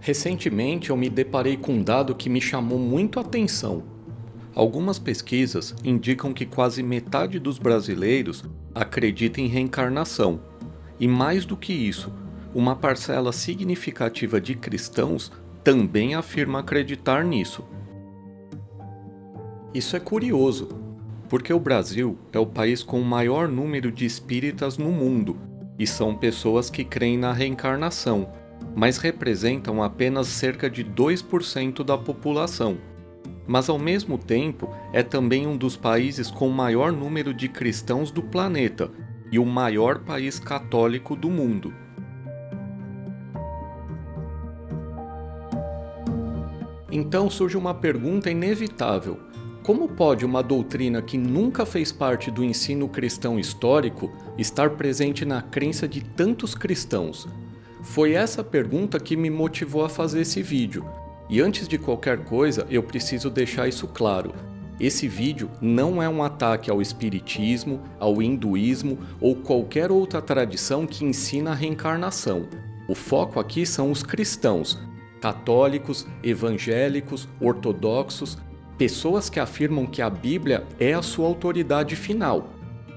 Recentemente eu me deparei com um dado que me chamou muito a atenção. Algumas pesquisas indicam que quase metade dos brasileiros acredita em reencarnação. E mais do que isso, uma parcela significativa de cristãos também afirma acreditar nisso. Isso é curioso, porque o Brasil é o país com o maior número de espíritas no mundo, e são pessoas que creem na reencarnação, mas representam apenas cerca de 2% da população. Mas ao mesmo tempo, é também um dos países com o maior número de cristãos do planeta e o maior país católico do mundo. Então surge uma pergunta inevitável: como pode uma doutrina que nunca fez parte do ensino cristão histórico estar presente na crença de tantos cristãos? Foi essa pergunta que me motivou a fazer esse vídeo. E antes de qualquer coisa, eu preciso deixar isso claro. Esse vídeo não é um ataque ao espiritismo, ao hinduísmo ou qualquer outra tradição que ensina a reencarnação. O foco aqui são os cristãos, católicos, evangélicos, ortodoxos, pessoas que afirmam que a Bíblia é a sua autoridade final.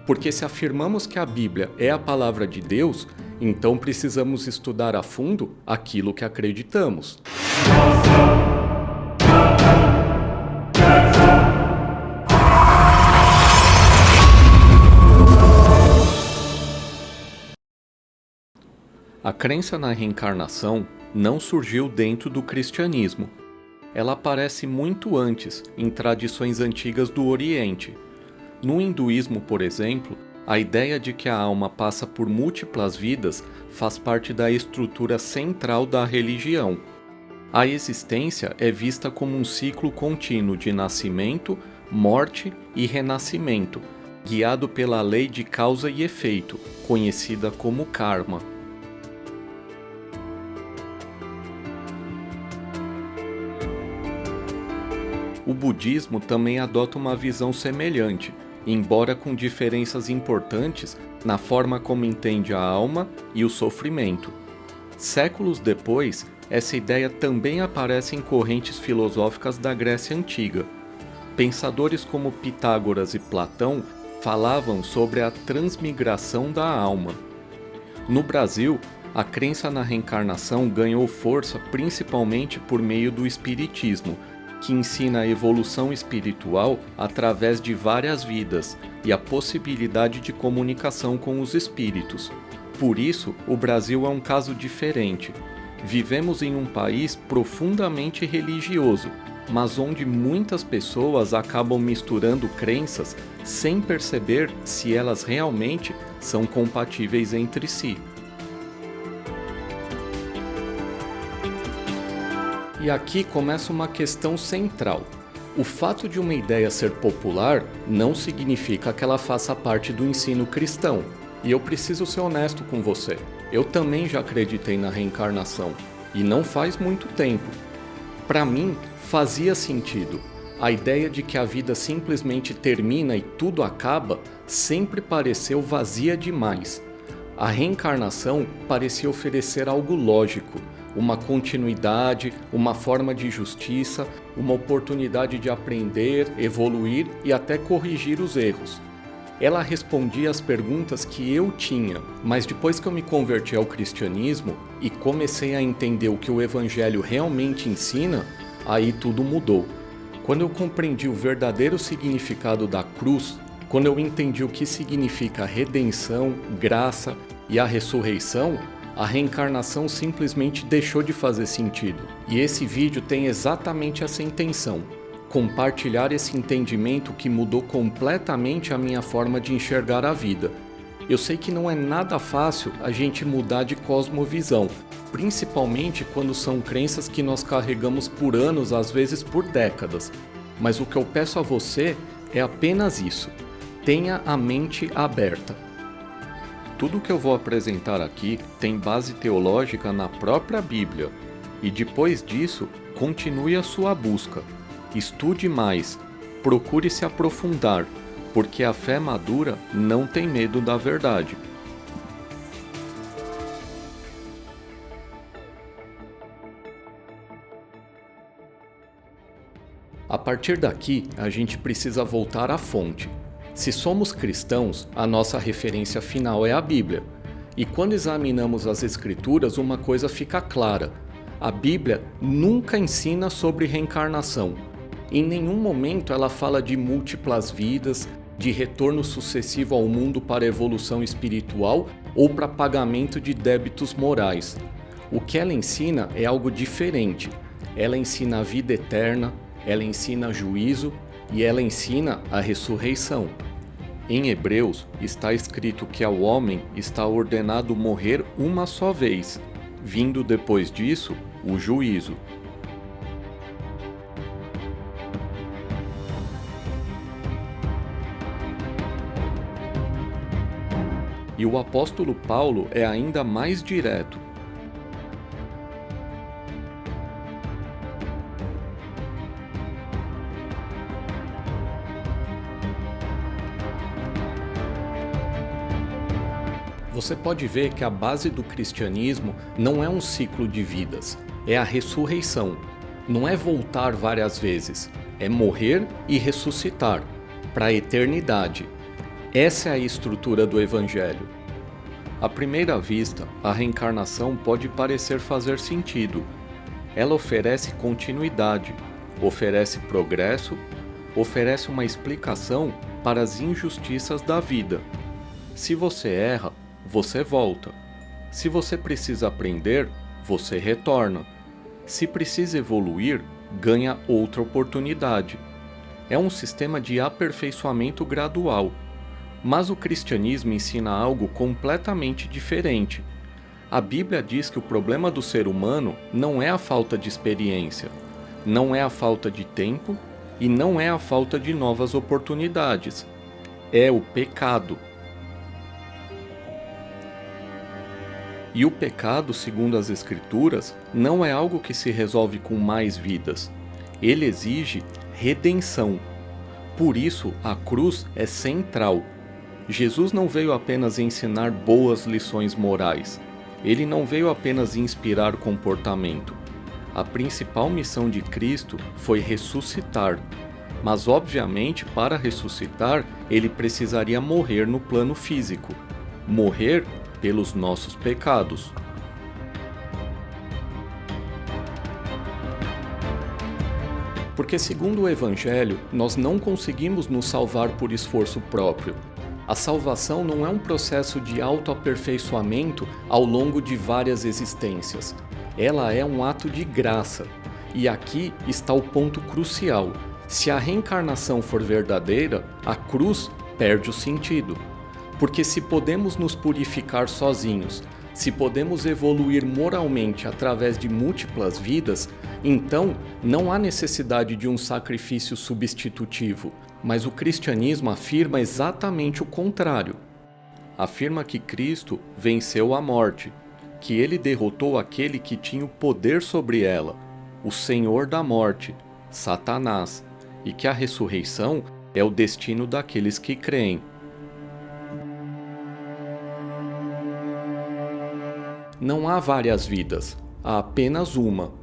Porque se afirmamos que a Bíblia é a palavra de Deus, então precisamos estudar a fundo aquilo que acreditamos. A crença na reencarnação não surgiu dentro do cristianismo. Ela aparece muito antes, em tradições antigas do Oriente. No hinduísmo, por exemplo, a ideia de que a alma passa por múltiplas vidas faz parte da estrutura central da religião. A existência é vista como um ciclo contínuo de nascimento, morte e renascimento, guiado pela lei de causa e efeito, conhecida como karma. O budismo também adota uma visão semelhante, embora com diferenças importantes na forma como entende a alma e o sofrimento. Séculos depois, essa ideia também aparece em correntes filosóficas da Grécia Antiga. Pensadores como Pitágoras e Platão falavam sobre a transmigração da alma. No Brasil, a crença na reencarnação ganhou força principalmente por meio do espiritismo, que ensina a evolução espiritual através de várias vidas e a possibilidade de comunicação com os espíritos. Por isso, o Brasil é um caso diferente. Vivemos em um país profundamente religioso, mas onde muitas pessoas acabam misturando crenças sem perceber se elas realmente são compatíveis entre si. E aqui começa uma questão central. O fato de uma ideia ser popular não significa que ela faça parte do ensino cristão. E eu preciso ser honesto com você. Eu também já acreditei na reencarnação. E não faz muito tempo. Para mim, fazia sentido. A ideia de que a vida simplesmente termina e tudo acaba sempre pareceu vazia demais. A reencarnação parecia oferecer algo lógico. Uma continuidade, uma forma de justiça, uma oportunidade de aprender, evoluir e até corrigir os erros. Ela respondia às perguntas que eu tinha, mas depois que eu me converti ao cristianismo e comecei a entender o que o Evangelho realmente ensina, aí tudo mudou. Quando eu compreendi o verdadeiro significado da cruz, quando eu entendi o que significa redenção, graça e a ressurreição, a reencarnação simplesmente deixou de fazer sentido. E esse vídeo tem exatamente essa intenção: compartilhar esse entendimento que mudou completamente a minha forma de enxergar a vida. Eu sei que não é nada fácil a gente mudar de cosmovisão, principalmente quando são crenças que nós carregamos por anos, às vezes por décadas. Mas o que eu peço a você é apenas isso: tenha a mente aberta. Tudo que eu vou apresentar aqui tem base teológica na própria Bíblia. E depois disso, continue a sua busca. Estude mais, procure se aprofundar, porque a fé madura não tem medo da verdade. A partir daqui, a gente precisa voltar à fonte. Se somos cristãos, a nossa referência final é a Bíblia. E quando examinamos as Escrituras, uma coisa fica clara: a Bíblia nunca ensina sobre reencarnação. Em nenhum momento ela fala de múltiplas vidas, de retorno sucessivo ao mundo para evolução espiritual ou para pagamento de débitos morais. O que ela ensina é algo diferente. Ela ensina a vida eterna, ela ensina juízo e ela ensina a ressurreição. Em Hebreus está escrito que ao homem está ordenado morrer uma só vez, vindo depois disso o juízo. E o apóstolo Paulo é ainda mais direto. Você pode ver que a base do cristianismo não é um ciclo de vidas, é a ressurreição. Não é voltar várias vezes, é morrer e ressuscitar, para a eternidade. Essa é a estrutura do Evangelho. À primeira vista, a reencarnação pode parecer fazer sentido. Ela oferece continuidade, oferece progresso, oferece uma explicação para as injustiças da vida. Se você erra, você volta. Se você precisa aprender, você retorna. Se precisa evoluir, ganha outra oportunidade. É um sistema de aperfeiçoamento gradual. Mas o cristianismo ensina algo completamente diferente. A Bíblia diz que o problema do ser humano não é a falta de experiência, não é a falta de tempo e não é a falta de novas oportunidades. É o pecado. E o pecado, segundo as Escrituras, não é algo que se resolve com mais vidas. Ele exige redenção. Por isso, a cruz é central. Jesus não veio apenas ensinar boas lições morais. Ele não veio apenas inspirar comportamento. A principal missão de Cristo foi ressuscitar. Mas, obviamente, para ressuscitar, ele precisaria morrer no plano físico. Morrer pelos nossos pecados. Porque, segundo o Evangelho, nós não conseguimos nos salvar por esforço próprio. A salvação não é um processo de autoaperfeiçoamento ao longo de várias existências. Ela é um ato de graça. E aqui está o ponto crucial. Se a reencarnação for verdadeira, a cruz perde o sentido. Porque se podemos nos purificar sozinhos, se podemos evoluir moralmente através de múltiplas vidas, então não há necessidade de um sacrifício substitutivo. Mas o cristianismo afirma exatamente o contrário. Afirma que Cristo venceu a morte, que ele derrotou aquele que tinha o poder sobre ela, o Senhor da morte, Satanás, e que a ressurreição é o destino daqueles que creem. Não há várias vidas, há apenas uma,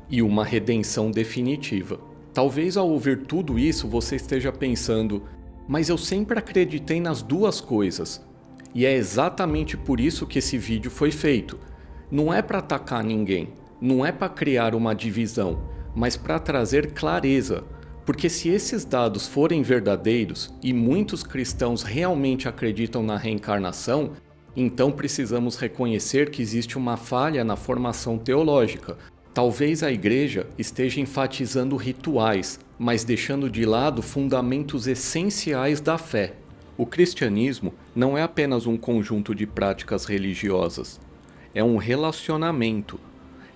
e uma redenção definitiva. Talvez ao ouvir tudo isso você esteja pensando, mas eu sempre acreditei nas duas coisas. E é exatamente por isso que esse vídeo foi feito. Não é para atacar ninguém, não é para criar uma divisão, mas para trazer clareza. Porque se esses dados forem verdadeiros e muitos cristãos realmente acreditam na reencarnação, então precisamos reconhecer que existe uma falha na formação teológica. Talvez a igreja esteja enfatizando rituais, mas deixando de lado fundamentos essenciais da fé. O cristianismo não é apenas um conjunto de práticas religiosas. É um relacionamento.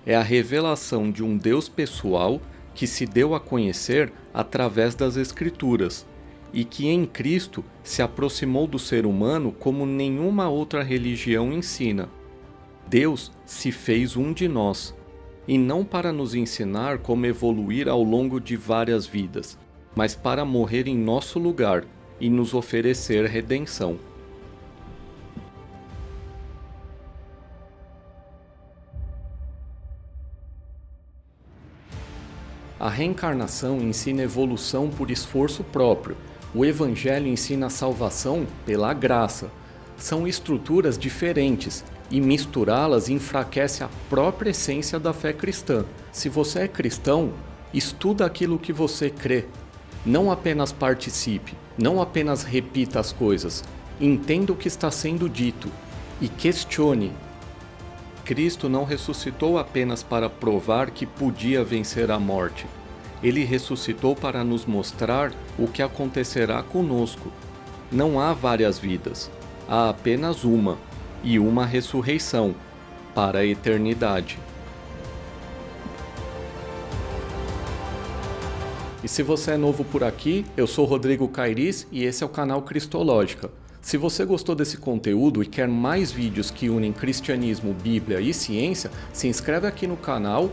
É a revelação de um Deus pessoal que se deu a conhecer através das Escrituras e que em Cristo se aproximou do ser humano como nenhuma outra religião ensina. Deus se fez um de nós, e não para nos ensinar como evoluir ao longo de várias vidas, mas para morrer em nosso lugar e nos oferecer redenção. A reencarnação ensina evolução por esforço próprio. O Evangelho ensina a salvação pela graça. São estruturas diferentes e misturá-las enfraquece a própria essência da fé cristã. Se você é cristão, estuda aquilo que você crê. Não apenas participe, não apenas repita as coisas. Entenda o que está sendo dito e questione. Cristo não ressuscitou apenas para provar que podia vencer a morte. Ele ressuscitou para nos mostrar o que acontecerá conosco. Não há várias vidas, há apenas uma, e uma ressurreição, para a eternidade. E se você é novo por aqui, eu sou Rodrigo Cairiz e esse é o canal Cristológica. Se você gostou desse conteúdo e quer mais vídeos que unem cristianismo, Bíblia e ciência, se inscreve aqui no canal,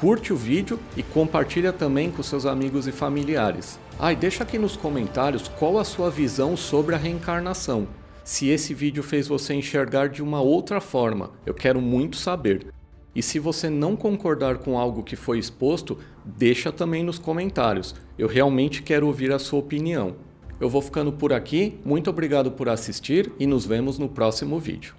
curte o vídeo e compartilha também com seus amigos e familiares. E deixa aqui nos comentários qual a sua visão sobre a reencarnação. Se esse vídeo fez você enxergar de uma outra forma, eu quero muito saber. E se você não concordar com algo que foi exposto, deixa também nos comentários. Eu realmente quero ouvir a sua opinião. Eu vou ficando por aqui, muito obrigado por assistir e nos vemos no próximo vídeo.